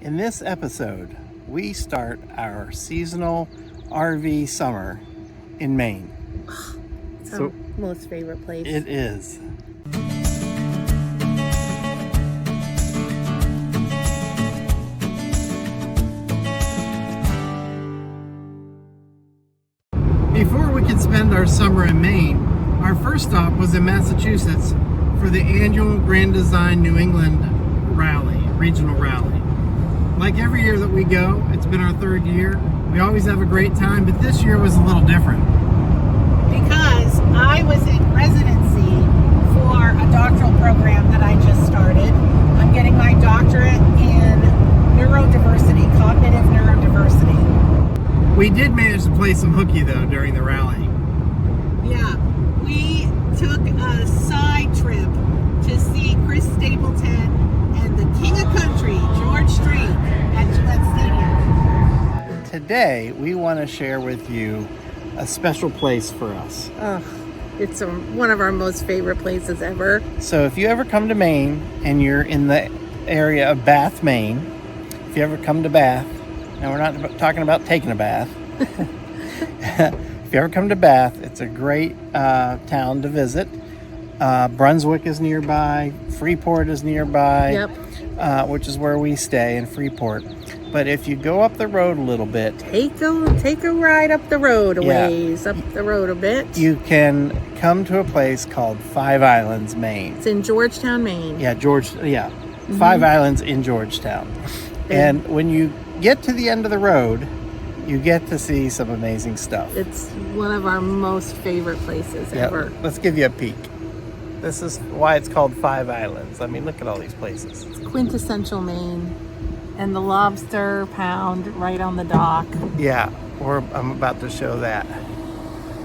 In this episode, we start our seasonal RV summer in Maine. It's our most favorite place. It is. Before we could spend our summer in Maine, our first stop was in Massachusetts for the annual Grand Design New England regional rally. Like every year that we go, it's been our third year. We always have a great time, but this year was a little different. Because I was in residency for a doctoral program that I just started. I'm getting my doctorate in neurodiversity, cognitive neurodiversity. We did manage to play some hooky though during the rally. Yeah, we took a side trip to see Chris Stapleton and the King of Country, George Strait, at Gillette Stadium. Today, we want to share with you a special place for us. It's one of our most favorite places ever. So if you ever come to Maine and you're in the area of Bath, Maine, if you ever come to Bath, and we're not talking about taking a bath. If you ever come to Bath, it's a great town to visit. Brunswick is nearby. Freeport is nearby. Yep. Which is where we stay in Freeport. But if you go up the road a little bit, take a ride up the road a ways, up the road a bit. You can come to a place called Five Islands, Maine. It's in Georgetown, Maine. Mm-hmm. Five Islands in Georgetown. And when you get to the end of the road, you get to see some amazing stuff. It's one of our most favorite places ever. Let's give you a peek. This is why it's called Five Islands. I mean, look at all these places. It's quintessential Maine. And the lobster pound right on the dock. Yeah, I'm about to show that.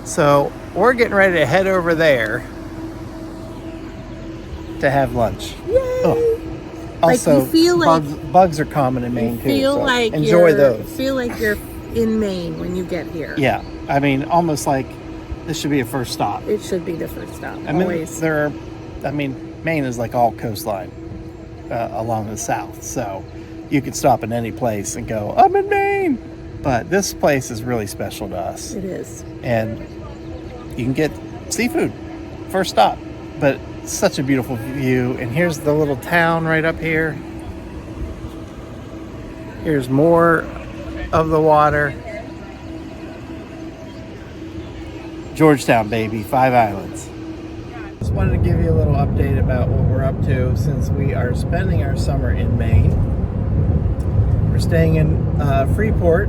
So we're getting ready to head over there to have lunch. Yay! Oh. Also, like you feel like bugs are common in Maine too. Feel so like enjoy those. Feel like you're in Maine when you get here. Yeah, I mean, almost like this should be a first stop. It should be the first stop. Always. Maine is like all coastline along the south, so you could stop in any place and go, I'm in Maine. But this place is really special to us. It is. And you can get seafood, first stop. But it's such a beautiful view. And here's the little town right up here. Here's more of the water. Georgetown, baby, Five Islands. Just wanted to give you a little update about what we're up to since we are spending our summer in Maine. We're staying in Freeport,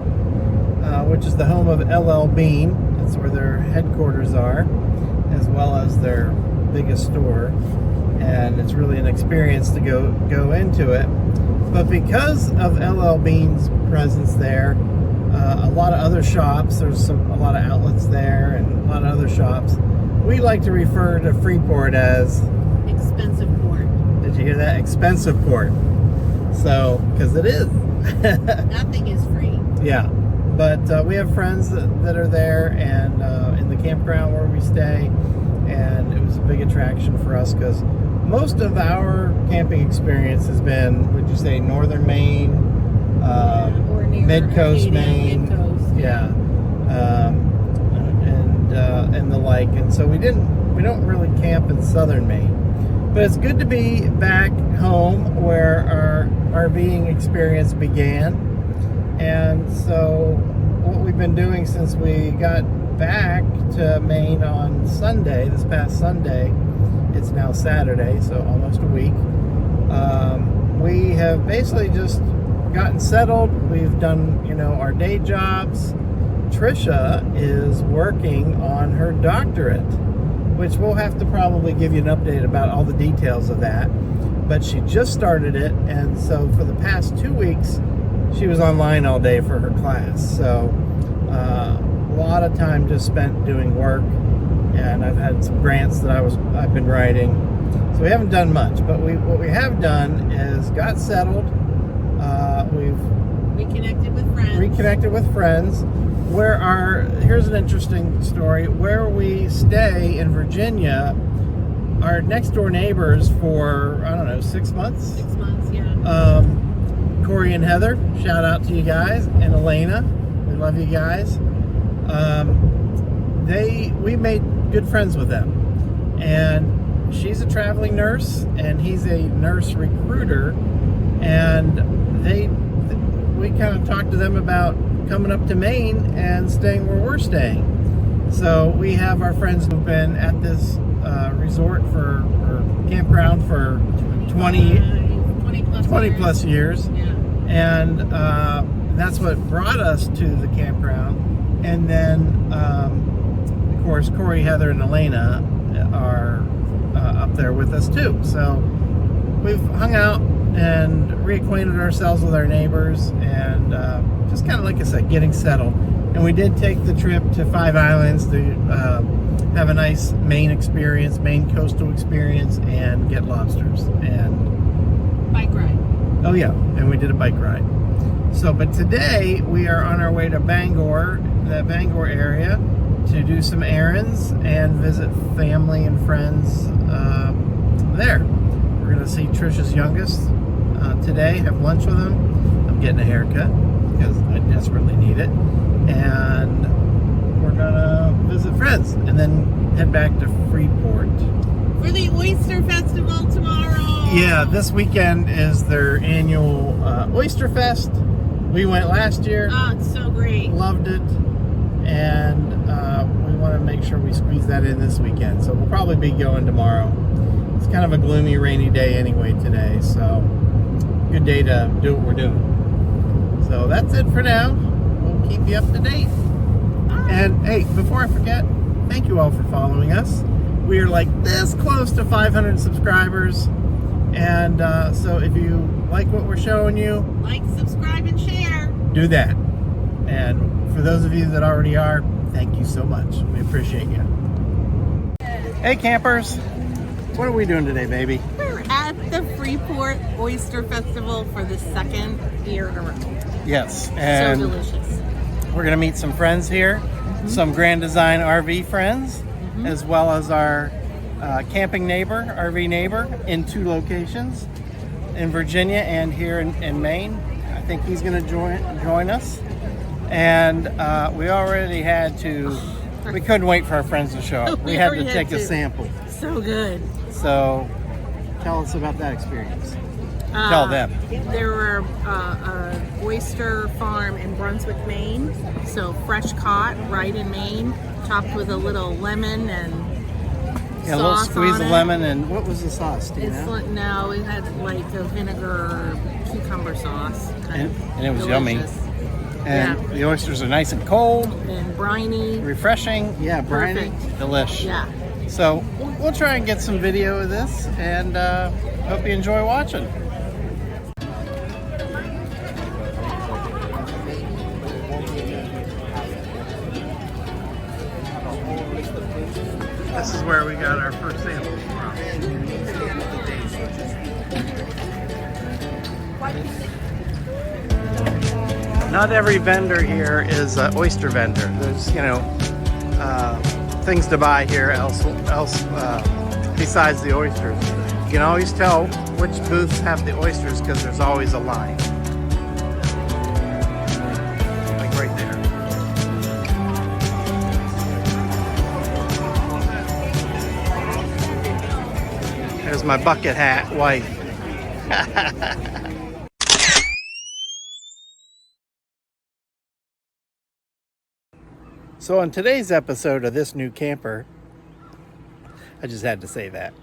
which is the home of LL Bean. That's where their headquarters are, as well as their biggest store. And it's really an experience to go into it. But because of LL Bean's presence there, a lot of other shops, there's a lot of outlets there and a lot of other shops. We like to refer to Freeport as expensive port. Did you hear that? Expensive port. So, because it is. Nothing is free. Yeah, but we have friends that are there and in the campground where we stay, and it was a big attraction for us because most of our camping experience has been, would you say, northern Maine, or near mid-coast Acadia, Maine, mid-coast. and the like, and so we don't really camp in southern Maine, but it's good to be back home where our RVing experience began. And so what we've been doing since we got back to Maine on Sunday, this past Sunday, it's now Saturday, so almost a week, we have basically just gotten settled. We've done, our day jobs. Trisha is working on her doctorate, which we'll have to probably give you an update about all the details of that. But she just started it, and so for the past 2 weeks, she was online all day for her class. So a lot of time just spent doing work, and I've had some grants that I've been writing. So we haven't done much, but what we have done is got settled. We've reconnected with friends. Here's an interesting story. Where we stay in Virginia, our next door neighbors for, 6 months. 6 months, yeah. Corey and Heather. Shout out to you guys, and Elena. We love you guys. We made good friends with them, and she's a traveling nurse, and he's a nurse recruiter, and we kind of talked to them about coming up to Maine and staying where we're staying. So we have our friends who've been at this resort or campground for 20 plus years. Yeah. And that's what brought us to the campground. And then, of course, Corey, Heather, and Elena are up there with us too. So we've hung out and reacquainted ourselves with our neighbors, and just kind of, like I said, getting settled. And we did take the trip to 5 Islands to have a nice Maine coastal experience, and get lobsters. And Bike ride. oh yeah, and we did a bike ride. So, but today we are on our way to Bangor, the Bangor area, to do some errands and visit family and friends there. We're gonna see Trisha's youngest today, have lunch with him. I'm getting a haircut because I desperately need it. And we're gonna visit friends and then head back to Freeport. For the Oyster Festival tomorrow. Yeah, this weekend is their annual Oyster Fest. We went last year. Oh, it's so great. Loved it. And we want to make sure we squeeze that in this weekend. So we'll probably be going tomorrow. It's kind of a gloomy, rainy day anyway today. So good day to do what we're doing. So that's it for now. We'll keep you up to date. Bye. And hey, before I forget, thank you all for following us. We are like this close to 500 subscribers. And so if you like what we're showing you, Like, subscribe, and share. do that. And for those of you that already are, thank you so much. We appreciate you. Hey campers, what are we doing today, baby? We're at the Freeport Oyster Festival for the second year in a row. Yes, and So delicious. we're gonna meet some friends here, some Grand Design RV friends, as well as our camping neighbor, RV neighbor, in 2 locations, in Virginia and here in Maine. I think he's gonna join us. And we already had to, we couldn't wait for our friends to show up. We had to take a sample. So good. So tell us about that experience. Tell them. There were an oyster farm in Brunswick, Maine. So fresh caught right in Maine, chopped with a little lemon and Yeah, a little sauce squeeze on of it. lemon, and what was the sauce? Do you know? No, it had like a vinegar cucumber sauce. And it was Delicious. yummy. And the oysters are nice and cold, And briny. refreshing. Yeah, briny, Perfect. delish. Yeah. So we'll try and get some video of this, and hope you enjoy watching. This is where we got our first samples from. Not every vendor here is an oyster vendor. There's, things to buy here else besides the oysters. You can always tell which booths have the oysters because there's always a line. Like right there. There's my bucket hat wife. So on today's episode of This New Camper, I just had to say that,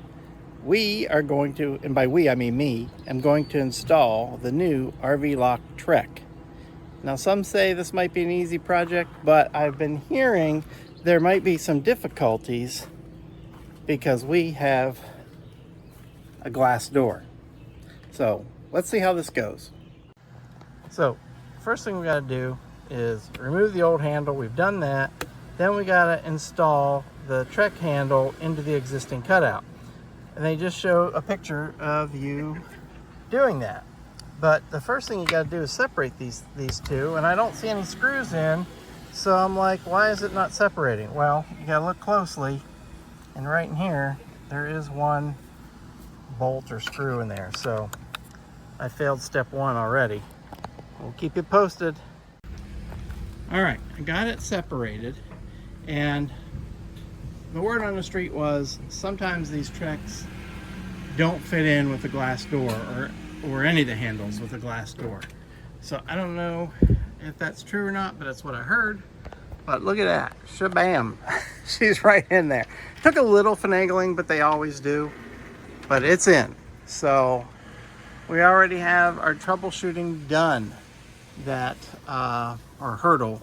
we are going to, and by we I mean me, am going to install the new RV Lock Trek. Now some say this might be an easy project, but I've been hearing there might be some difficulties because we have a glass door. So let's see how this goes. So first thing we got to do is remove the old handle. We've done that. Then we got to install the Trek handle into the existing cutout. And they just show a picture of you doing that. But the first thing you got to do is separate these two, and I don't see any screws in, so I'm like, why is it not separating? Well, you got to look closely, and right in here there is one bolt or screw in there, so I failed step 1 already. We'll keep you posted. All right, I got it separated, and the word on the street was sometimes these treks don't fit in with the glass door, or any of the handles with a glass door. So I don't know if that's true or not, but that's what I heard. But look at that, shabam. She's right in there. Took a little finagling, but they always do. But it's in. So we already have our troubleshooting done. That our hurdle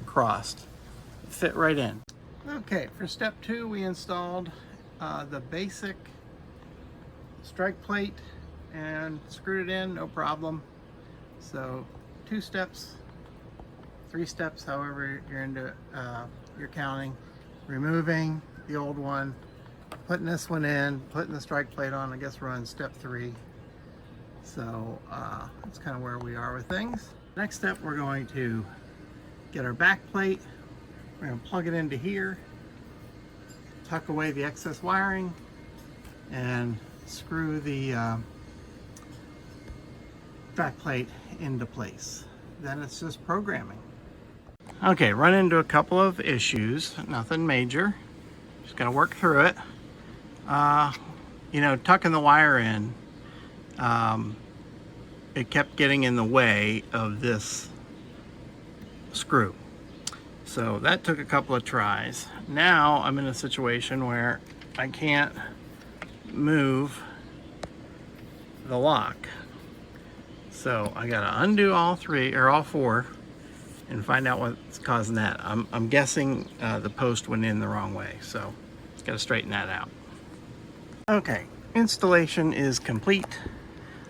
crossed. Fit right in. Okay, for step 2, we installed the basic strike plate and screwed it in, no problem. So 2 steps, 3 steps, however you're counting. Removing the old one, putting this one in, putting the strike plate on. I guess we're on step 3. So that's kind of where we are with things. Next step, we're going to get our back plate. We're going to plug it into here, tuck away the excess wiring, and screw the back plate into place. Then it's just programming. Okay, run into a couple of issues, nothing major. Just gonna work through it. You know, tucking the wire in, it kept getting in the way of this screw. So that took a couple of tries. Now I'm in a situation where I can't move the lock. So I gotta undo all 3 or all 4 and find out what's causing that. I'm guessing the post went in the wrong way, so gotta straighten that out. Okay, installation is complete.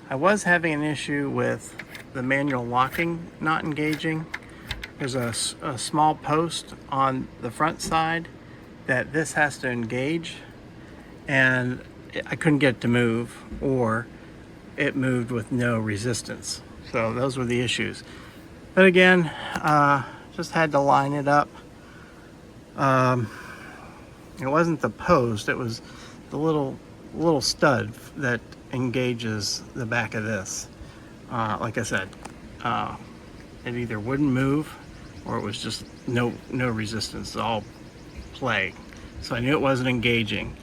I was having an issue with the manual locking not engaging. There's a small post on the front side that this has to engage, and I couldn't get it to move, or it moved with no resistance. So those were the issues. But again, just had to line it up. It wasn't the post, it was the little stud that engages the back of this. Like I said, it either wouldn't move or it was just no resistance, all play. So I knew it wasn't engaging.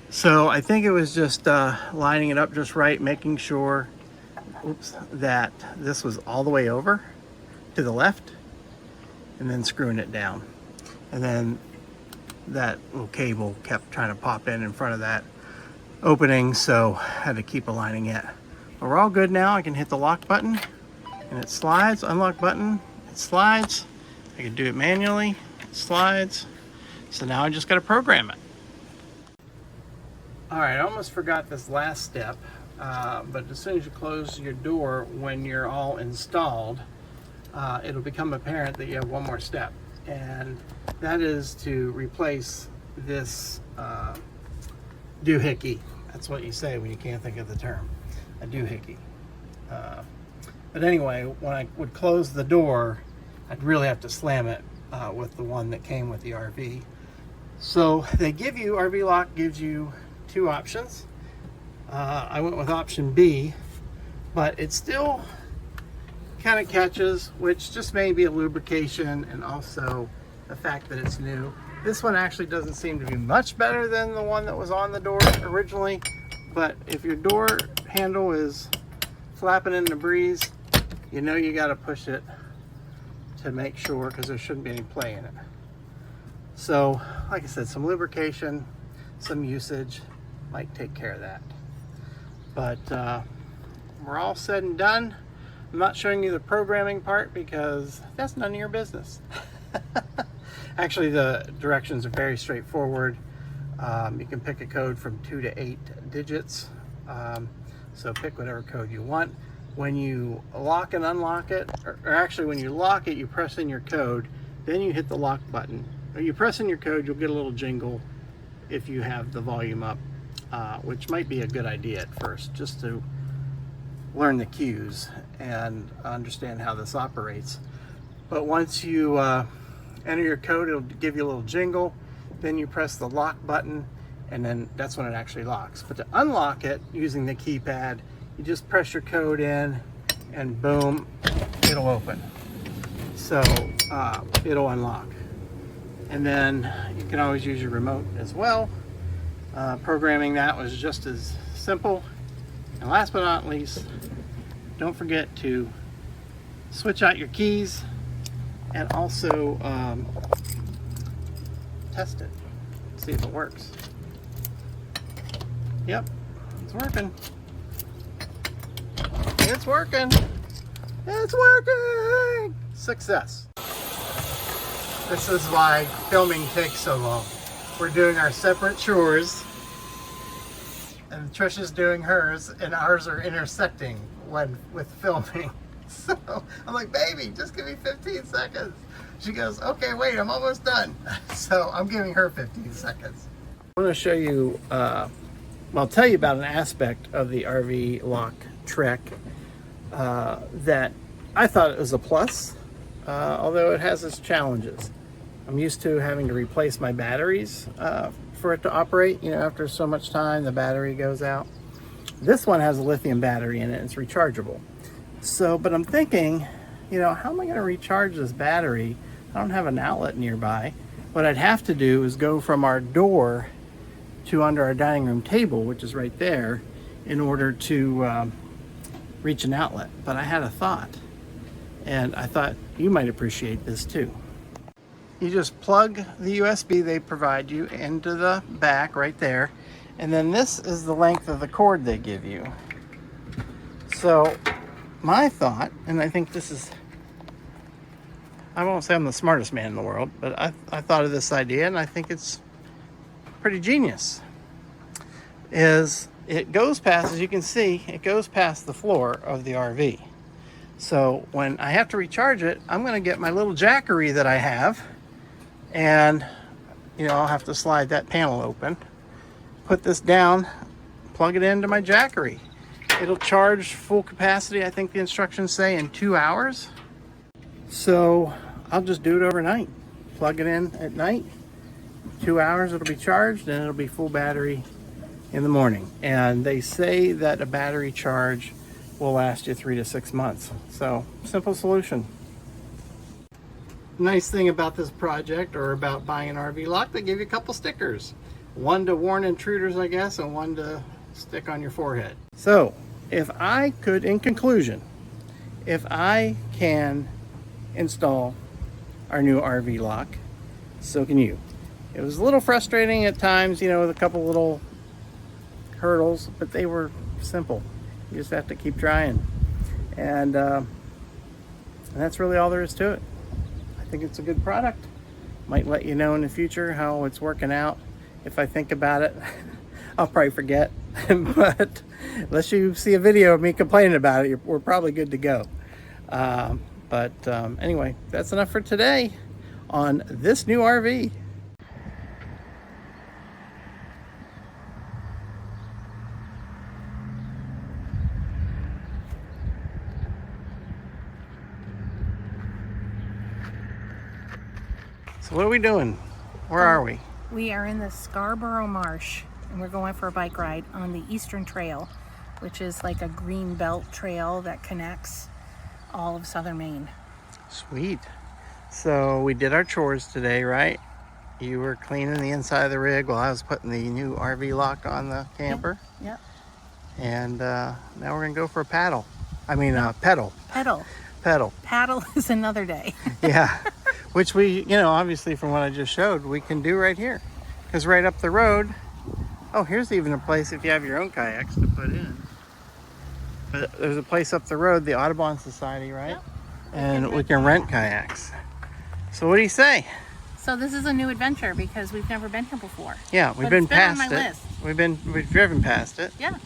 So I think it was just lining it up just right, making sure, that this was all the way over to the left, and then screwing it down. And then that little cable kept trying to pop in front of that opening, so I had to keep aligning it. But we're all good now. I can hit the lock button and it slides, unlock button, it slides. I can do it manually, it slides. So now I just got to program it. All right, I almost forgot this last step, but as soon as you close your door when you're all installed, it'll become apparent that you have one more step, and that is to replace this doohickey. That's what you say when you can't think of the term, a doohickey. But anyway, when I would close the door, I'd really have to slam it with the one that came with the RV. So they give you, RV Lock gives you 2 options. I went with option B, but it still kind of catches, which just may be a lubrication and also the fact that it's new. This one actually doesn't seem to be much better than the one that was on the door originally, but if your door handle is flapping in the breeze, you know you got to push it to make sure, because there shouldn't be any play in it. So like I said, some lubrication, some usage might take care of that. But we're all said and done. I'm not showing you the programming part because that's none of your business. Actually, the directions are very straightforward. You can pick a code from 2 to 8 digits. So pick whatever code you want. When you lock and unlock it, or actually when you lock it, you press in your code, then you hit the lock button. When you press in your code, you'll get a little jingle if you have the volume up, which might be a good idea at first, just to learn the cues and understand how this operates. But once you enter your code, it'll give you a little jingle, then you press the lock button, and then that's when it actually locks. But to unlock it using the keypad, you just press your code in and boom, so it'll unlock. And then you can always use your remote as well. Programming that was just as simple. And last but not least, don't forget to switch out your keys and also test it, see if it works. Yep, it's working. It's working. It's working. Success. This is why filming takes so long. We're doing our separate chores, and Trisha's doing hers, and ours are intersecting with filming. So I'm like, baby, just give me 15 seconds. She goes, okay, wait, I'm almost done. So I'm giving her 15 seconds. I want to show you, I'll tell you about an aspect of the RV lock trek that I thought it was a plus, although it has its challenges. I'm used to having to replace my batteries for it to operate. You know, after so much time, the battery goes out. This one has a lithium battery in it. It's rechargeable. So, but I'm thinking, you know, how am I going to recharge this battery? I don't have an outlet nearby. What I'd have to do is go from our door to under our dining room table, which is right there, in order to reach an outlet. But I had a thought, and I thought you might appreciate this too. You just plug the USB they provide you into the back right there, and then this is the length of the cord they give you. So my thought, and I think this is, I won't say I'm the smartest man in the world, but I thought of this idea, and I think it's pretty genius, is it goes past, as you can see, it goes past the floor of the RV. So when I have to recharge it, I'm going to get my little jackery that I have, and you know, I'll have to slide that panel open, put this down, plug it into my jackery. It'll charge full capacity, I think the instructions say, in 2 hours. So I'll just do it overnight. Plug it in at night, 2 hours it'll be charged, and it'll be full battery in the morning. And they say that a battery charge will last you 3 to 6 months. So simple solution. Nice thing about this project, or about buying an RV lock, they give you a couple stickers. One to warn intruders, I guess, and one to stick on your forehead. So if I could, in conclusion, if I can install our new RV lock, so can you. It was a little frustrating at times, you know, with a couple little hurdles, but they were simple. You just have to keep trying. And that's really all there is to it. I think it's a good product. Might let you know in the future how it's working out. If I think about it, I'll probably forget. But unless you see a video of me complaining about it, we're probably good to go. Anyway, that's enough for today on this new RV. So what are we doing? Where are we? We are in the Scarborough Marsh, and we're going for a bike ride on the Eastern Trail, which is like a green belt trail that connects all of southern Maine. Sweet. So we did our chores today, right? You were cleaning the inside of the rig while I was putting the new RV lock on the camper. Yep. And now we're gonna go for a paddle. I mean, pedal. Pedal. Pedal. Paddle is another day. Yeah. Which we, you know, obviously from what I just showed, we can do right here. Because right up the road, oh, here's even a place if you have your own kayaks to put in. But there's a place up the road, the Audubon Society, right? Yep. And we can rent kayaks. So what do you say? So this is a new adventure because we've never been here before. Yeah, we've But been it's been past on my it. list. We've driven past it. Yeah.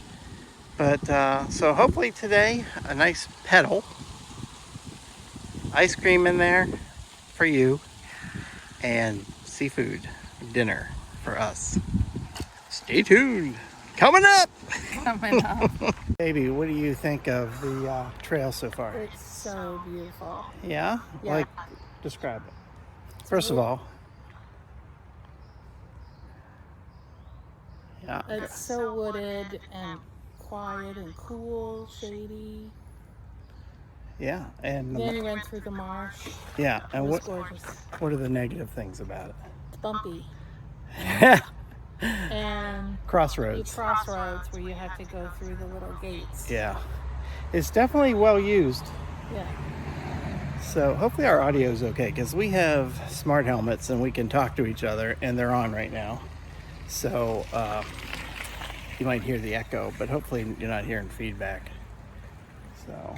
But so hopefully today, a nice pedal, ice cream in there for you, and seafood dinner for us. Stay tuned. Coming up. Coming up. Baby, what do you think of the trail so far? It's so beautiful. Yeah? Yeah. Like, describe it. First of all. Yeah. It's so wooded and quiet and cool, shady. Yeah, and Then we went through the marsh. yeah, It and was gorgeous. what are the negative things about It's bumpy. it? And Crossroads. crossroads where you have to go through the little gates. Yeah, it's definitely well used. Yeah. So hopefully our audio is okay, because we have smart helmets and we can talk to each other, and they're on right now. So you might hear the echo, but hopefully you're not hearing feedback. So,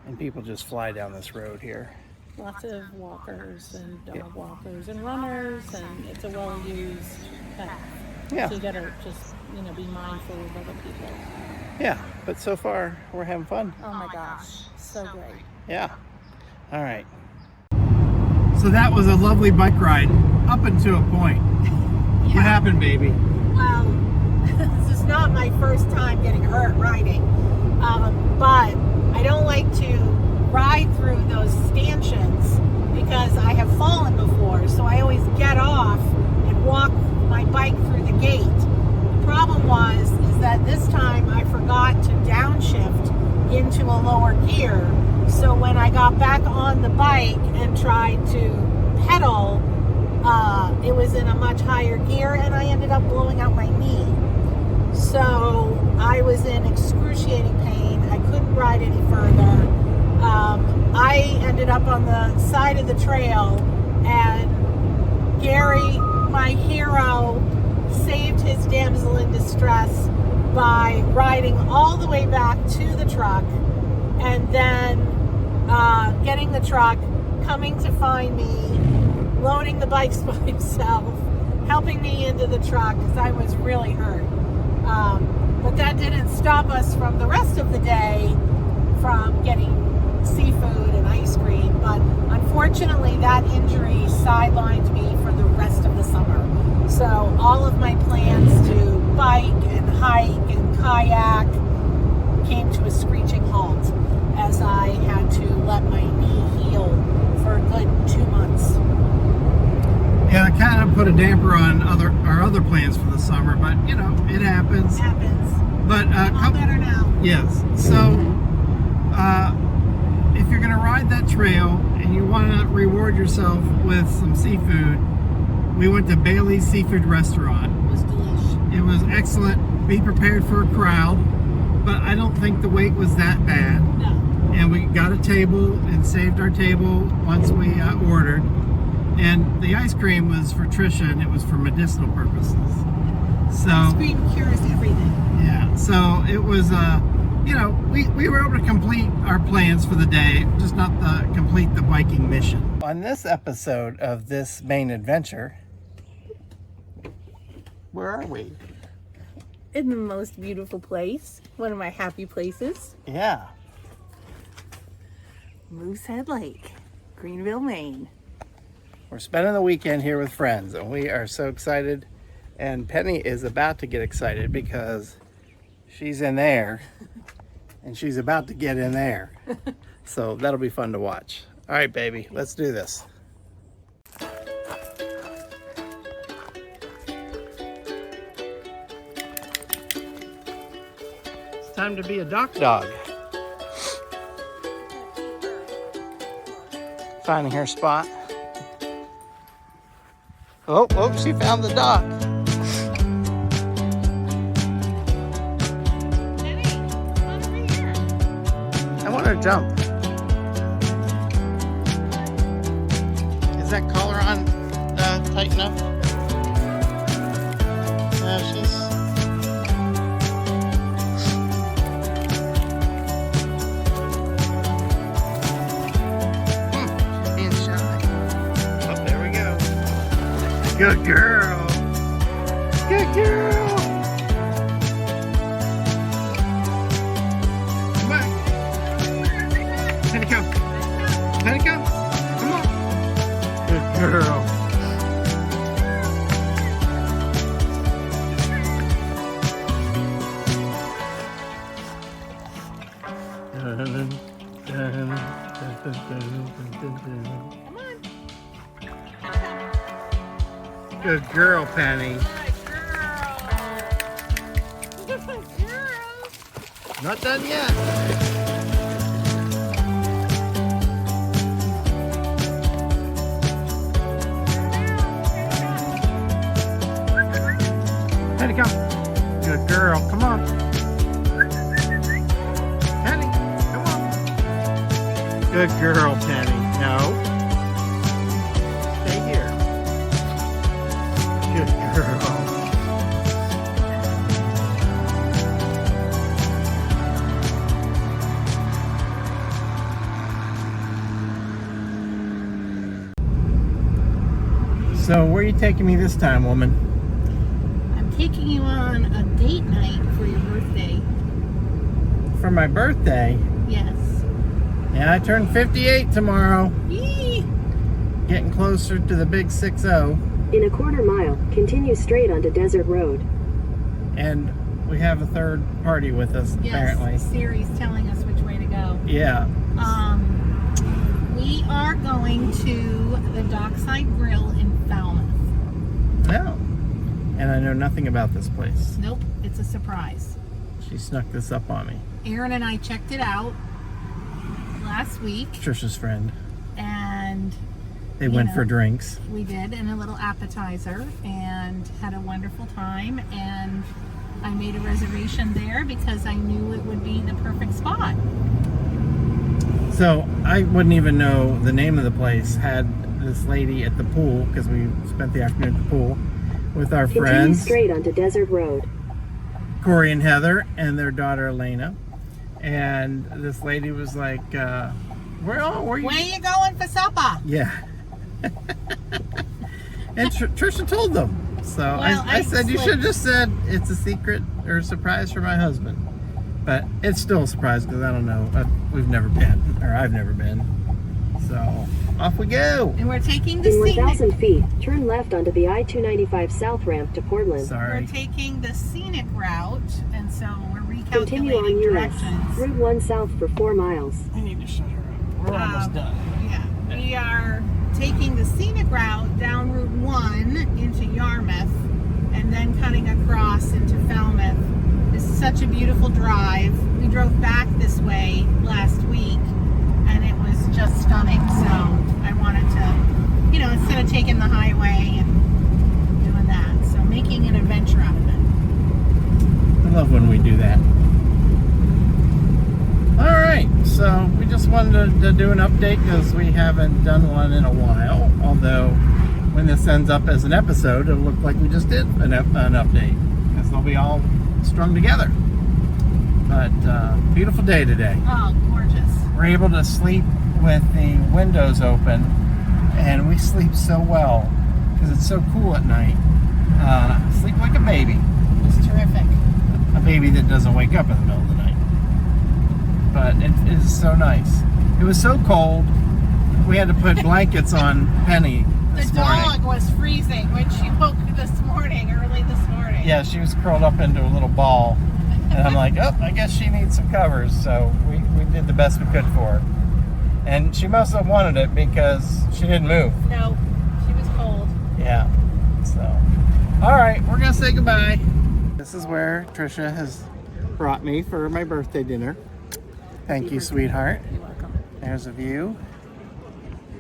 and people just fly down this road here. Lots of walkers and dog walkers and runners, and it's a well-used path. Yeah. So you gotta just, be mindful of other people. Yeah, but so far we're having fun. Oh my gosh, so great. Yeah. All right. So that was a lovely bike ride up until a point. Yeah. What happened, baby? Well, this is not my first time getting hurt riding, but I don't like to ride through those stanchions because I have fallen before, so I always get off and walk my bike through the gate. The problem is that this time I forgot to downshift into a lower gear, so when I got back on the bike and tried to pedal, it was in a much higher gear, and I ended up blowing out my knee. So I was in excruciating pain. I couldn't ride any further. I ended up on the side of the trail, and Gary, my hero, saved his damsel in distress by riding all the way back to the truck, and then getting the truck, coming to find me, loading the bikes by himself, helping me into the truck because I was really hurt. But that didn't stop us from the rest of the day from getting seafood and ice cream. But unfortunately, that injury sidelined me for the rest of the summer. So all of my plans to bike and hike and kayak came to a screeching halt as I had to let my knee heal for a good 2 months. Yeah, it kind of put a damper on our other plans for the summer, but it happens. It happens. But I'm all better now. yes. So if you're gonna ride that trail and you want to reward yourself with some seafood, we went to Bailey's Seafood Restaurant. It was delish. It was excellent. Be prepared for a crowd, but I don't think the wait was that bad. No. And we got a table and saved our table once we ordered. And the ice cream was for Trisha, and it was for medicinal purposes. So Ice cream cures everything. yeah, so it was we were able to complete our plans for the day, just not complete the biking mission. On this episode of this Maine adventure, where are we? In the most beautiful place, one of my happy places, Yeah. Moosehead Lake, Greenville, Maine. We're spending the weekend here with friends, and we are so excited. And Penny is about to get excited because she's in there, and she's about to get in there. So that'll be fun to watch. All right, baby, let's do this. It's time to be a dock dog. Finding her spot. Oh, she found the dock. Penny, come on over here. I want her to jump. Is that collar on tight enough? No, she's... she's being shy. Oh, there we go. Good girl. Good girl. Come on. Penny, come. Penny, come. Come on. Good girl. Come on. Good girl, Penny. Good girl. Good girl. Not done yet. Good girl, Penny. No. Stay here. Good girl. So, where are you taking me this time, woman? I'm taking you on a date night for your birthday. For my birthday? Yes. Yeah, I turn 58 tomorrow. Yee. Getting closer to the big 6-0. In a quarter mile, continue straight onto Desert Road. And we have a third party with us, Yes, apparently. Siri's telling us which way to go. Yeah. We are going to the Dockside Grill in Falmouth. No. And I know nothing about this place. Nope, it's a surprise. She snuck this up on me. Aaron and I checked it out last week, Trisha's friend. and They went for drinks. we did, and a little appetizer, and had a wonderful time. And I made a reservation there because I knew it would be the perfect spot. So I wouldn't even know the name of the place. Had this lady at the pool, because we spent the afternoon at the pool with our Continue friends, straight onto Desert Road. Corey and Heather, and their daughter Elena. And this lady was like, where are you? Where you going for supper? Yeah. And Trisha told them. So I said, you should have just said it's a secret or a surprise for my husband. But it's still a surprise because I don't know. We've never been, or I've never been. So off we go. And we're taking the In scenic. 1,000 feet, turn left onto the I-295 South ramp to Portland. Sorry. We're taking the scenic route, and so we're Continue on recalculating US. directions. Route 1 south for 4 miles. I need to shut her up. We're almost done. Yeah, we are taking the scenic route down Route 1 into Yarmouth, and then cutting across into Falmouth. It's such a beautiful drive. We drove back this way last week, and it was just stunning. So I wanted to, instead of taking the highway and doing that, so making an adventure out of it. I love when we do that. All right, so we just wanted to do an update because we haven't done one in a while. Although, when this ends up as an episode, it'll look like we just did an update because they'll be all strung together. But beautiful day today. Oh, gorgeous. We're able to sleep with the windows open, and we sleep so well because it's so cool at night. Sleep like a baby. It's terrific. A baby that doesn't wake up in the middle of the night. But it is so nice. It was so cold, we had to put blankets on Penny this The morning. dog was freezing when she woke early this morning. Yeah, she was curled up into a little ball. And I'm like, oh, I guess she needs some covers. So we did the best we could for her. And she must have wanted it because she didn't move. No, she was cold. Yeah. So, all right, we're going to say goodbye. This is where Trisha has brought me for my birthday dinner. Thank you, sweetheart. You're welcome. There's a view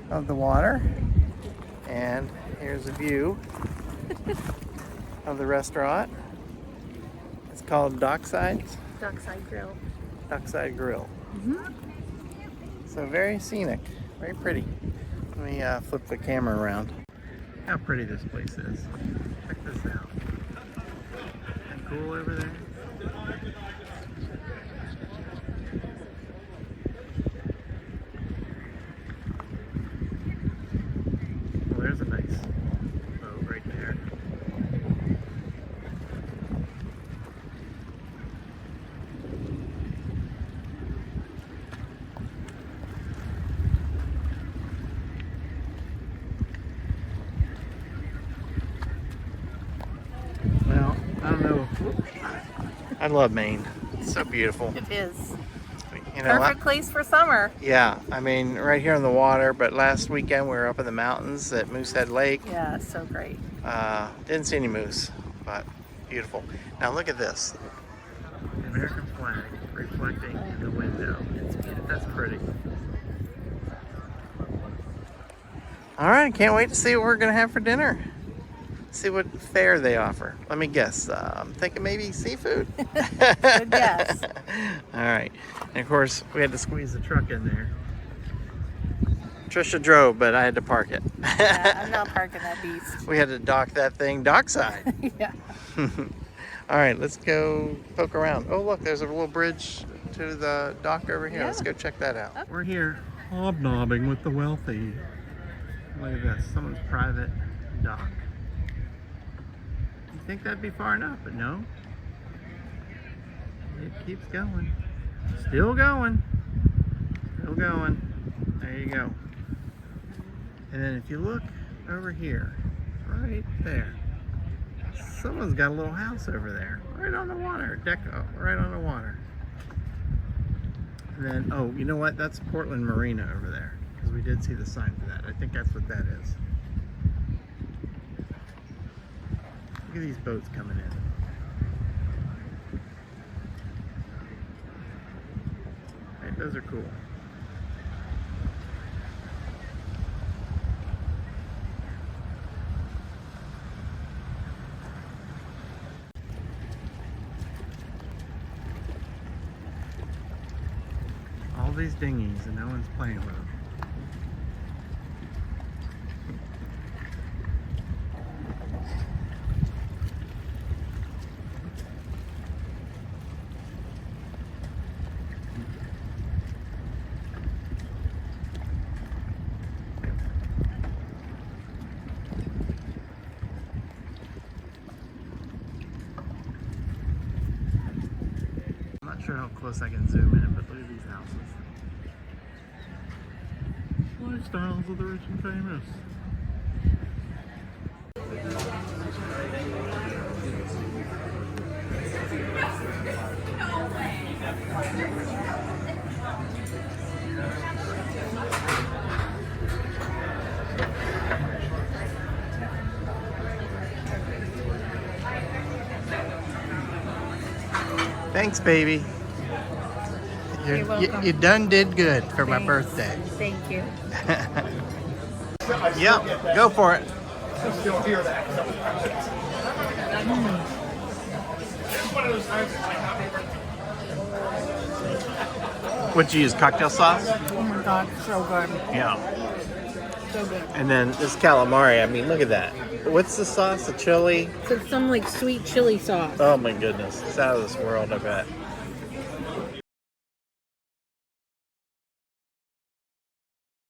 of the water. And here's a view of the restaurant. It's called Dockside Grill. Dockside Grill. So very scenic, very pretty. Let me flip the camera around. How pretty this place is. Check this out. Isn't that cool over there? Well, there's a nice boat right there. Well, I don't know. I love Maine. It's so beautiful. It is. You know, Perfect place for summer. yeah, I mean, right here on the water, but last weekend we were up in the mountains at Moosehead Lake. Yeah, so great. Didn't see any moose, but beautiful. Now look at this. American flag reflecting in the window. It's beautiful. That's pretty. All right, can't wait to see what we're gonna have for dinner. See what fare they offer. Let me guess. I'm thinking maybe seafood. Good guess. All right. And of course, we had to squeeze the truck in there. Trisha drove, but I had to park it. Yeah, I'm not parking that beast. We had to dock that thing dockside. Yeah. All right, let's go poke around. Oh, look, there's a little bridge to the dock over here. Yeah. Let's go check that out. We're here hobnobbing with the wealthy. Look at this, someone's private dock. You think that'd be far enough, but no. It keeps going. Still going. Still going. There you go. And then if you look over here, right there, someone's got a little house over there, right on the water, deco, right on the water. And then, oh, you know what? That's Portland Marina over there, because we did see the sign for that. I think that's what that is. Look at these boats coming in. Right, those are cool. All these dinghies and no one's playing with them. I'm not sure how close I can zoom in, but look at these houses. Lifestyles of the rich and famous. Thanks, baby. You're welcome. You done did good for my Thanks. birthday. Thank you. Yep, go for it. What'd you use, cocktail sauce? Oh my God, so good. Yeah. So good. And then this calamari, I mean, look at that. What's the sauce? The chili? So some like sweet chili sauce. Oh my goodness. It's out of this world, I bet.